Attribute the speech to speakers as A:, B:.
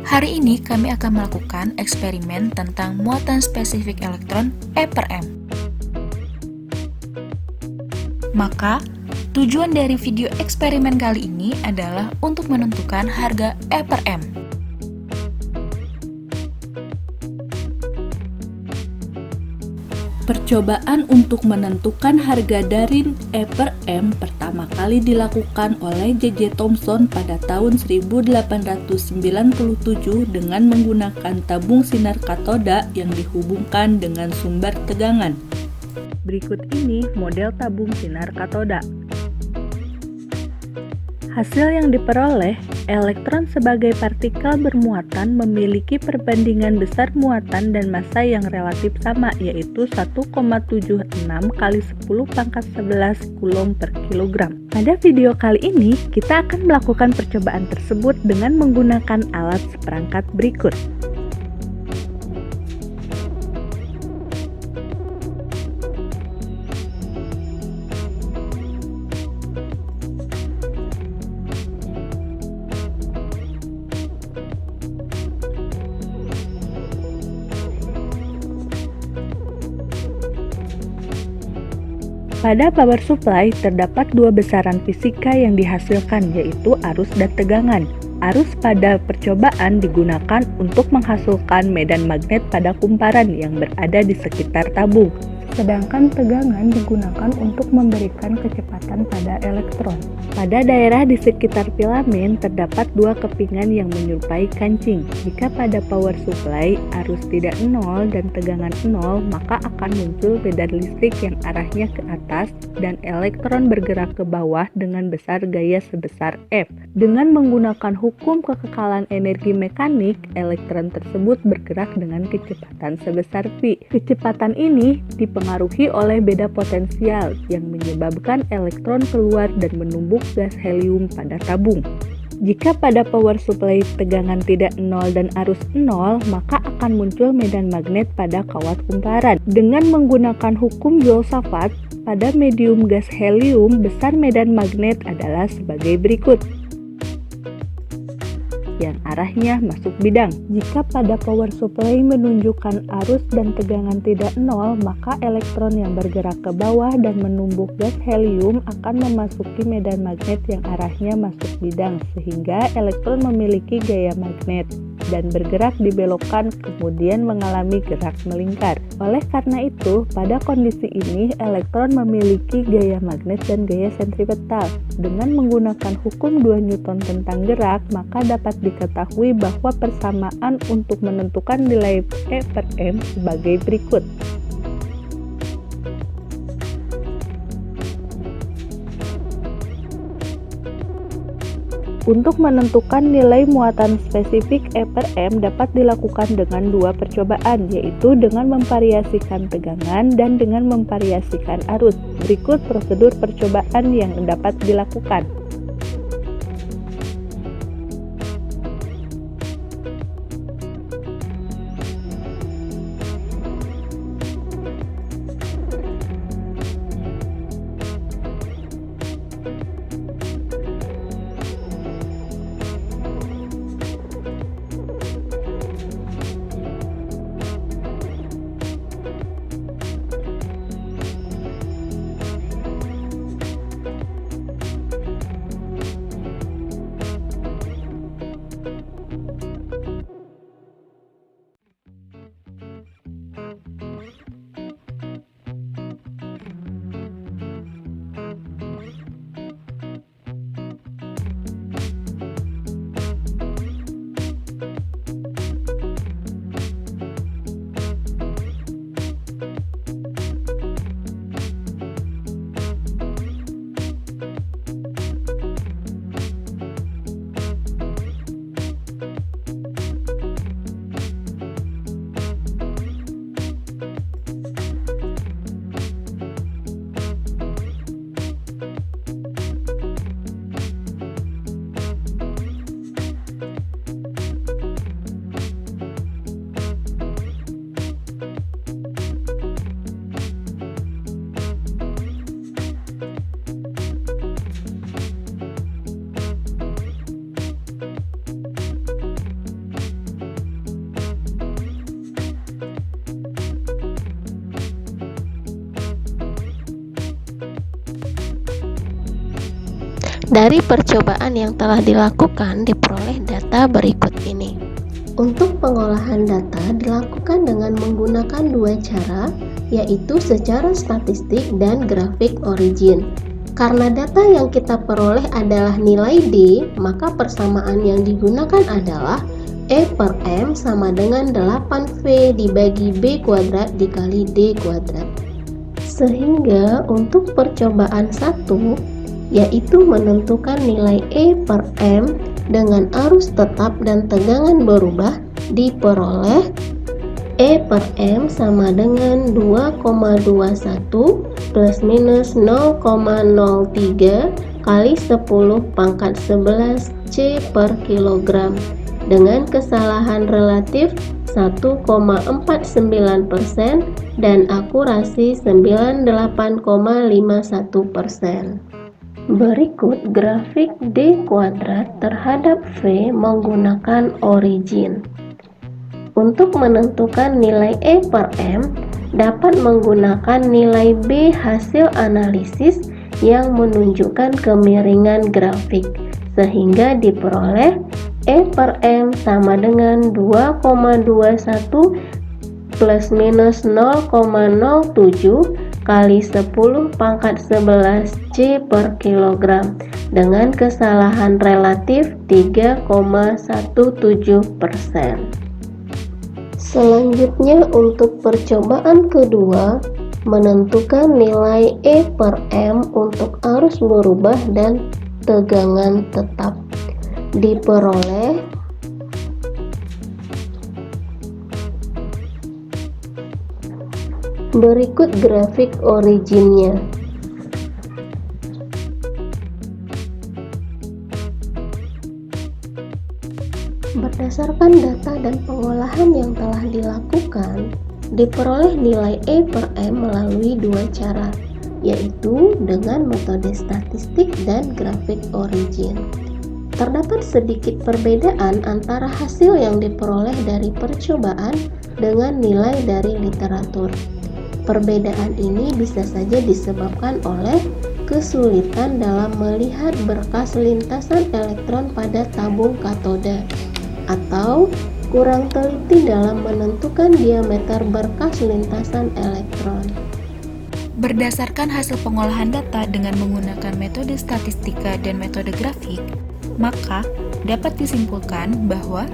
A: Hari ini kami akan melakukan eksperimen tentang muatan spesifik elektron E per M. Maka, tujuan dari video eksperimen kali ini adalah untuk menentukan harga E per M.
B: Percobaan untuk menentukan harga dari E per M pertama kali dilakukan oleh J.J. Thomson pada tahun 1897 dengan menggunakan tabung sinar katoda yang dihubungkan dengan sumber tegangan. Berikut ini model tabung sinar katoda. Hasil yang diperoleh, elektron sebagai partikel bermuatan memiliki perbandingan besar muatan dan massa yang relatif sama, yaitu 1,76 kali 10⁻11 Coulomb per kilogram. Pada video kali ini, kita akan melakukan percobaan tersebut dengan menggunakan alat seperangkat berikut. Pada power supply terdapat dua besaran fisika yang dihasilkan, yaitu arus dan tegangan. Arus pada percobaan digunakan untuk menghasilkan medan magnet pada kumparan yang berada di sekitar tabung. Sedangkan tegangan digunakan untuk memberikan kecepatan pada elektron. Pada daerah di sekitar filamen terdapat dua kepingan yang menyerupai kancing. Jika pada power supply arus tidak nol dan tegangan nol, maka akan muncul medan listrik yang arahnya ke atas dan elektron bergerak ke bawah dengan besar gaya sebesar F. Dengan menggunakan hukum kekekalan energi mekanik, elektron tersebut bergerak dengan kecepatan sebesar V. Kecepatan ini dipengaruhi oleh beda potensial yang menyebabkan elektron keluar dan menumbuk gas helium pada tabung. Jika pada power supply tegangan tidak nol dan arus nol, maka akan muncul medan magnet pada kawat kumparan. Dengan menggunakan hukum Joule-Savart, pada medium gas helium, besar medan magnet adalah sebagai berikut, yang arahnya masuk bidang. Jika pada power supply menunjukkan arus dan tegangan tidak nol, maka elektron yang bergerak ke bawah dan menumbuk gas helium akan memasuki medan magnet yang arahnya masuk bidang, sehingga elektron memiliki gaya magnet dan bergerak dibelokkan, kemudian mengalami gerak melingkar. Oleh karena itu, pada kondisi ini elektron memiliki gaya magnet dan gaya sentripetal. Dengan menggunakan hukum 2 Newton tentang gerak, maka dapat diketahui bahwa persamaan untuk menentukan nilai E per M sebagai berikut. Untuk menentukan nilai muatan spesifik E per M dapat dilakukan dengan dua percobaan, yaitu dengan memvariasikan tegangan dan dengan memvariasikan arus. Berikut prosedur percobaan yang dapat dilakukan.
C: Dari percobaan yang telah dilakukan, diperoleh data berikut ini. Untuk pengolahan data dilakukan dengan menggunakan dua cara, yaitu secara statistik dan grafik origin. Karena data yang kita peroleh adalah nilai D, maka persamaan yang digunakan adalah E per M sama dengan 8V dibagi B kuadrat dikali D kuadrat. Sehingga untuk percobaan 1, yaitu menentukan nilai E per M dengan arus tetap dan tegangan berubah, diperoleh E per M sama dengan 2,21 plus minus 0,03 kali 10 pangkat 11 C per kilogram dengan kesalahan relatif 1,49% dan akurasi 98,51%. Berikut grafik D kuadrat terhadap V menggunakan origin. Untuk menentukan nilai E per M, dapat menggunakan nilai B hasil analisis yang menunjukkan kemiringan grafik, sehingga diperoleh E per M sama dengan 2,21 plus minus 0,07 kali 10 pangkat 11 C per kilogram dengan kesalahan relatif 3,17%. Selanjutnya untuk percobaan kedua, menentukan nilai E per M untuk arus berubah dan tegangan tetap. Diperoleh berikut grafik originnya. Berdasarkan data dan pengolahan yang telah dilakukan, diperoleh nilai E per M melalui dua cara, yaitu dengan metode statistik dan grafik origin. Terdapat sedikit perbedaan antara hasil yang diperoleh dari percobaan dengan nilai dari literatur. Perbedaan ini bisa saja disebabkan oleh kesulitan dalam melihat berkas lintasan elektron pada tabung katoda, atau kurang teliti dalam menentukan diameter berkas lintasan elektron.
A: Berdasarkan hasil pengolahan data dengan menggunakan metode statistika dan metode grafik, maka dapat disimpulkan bahwa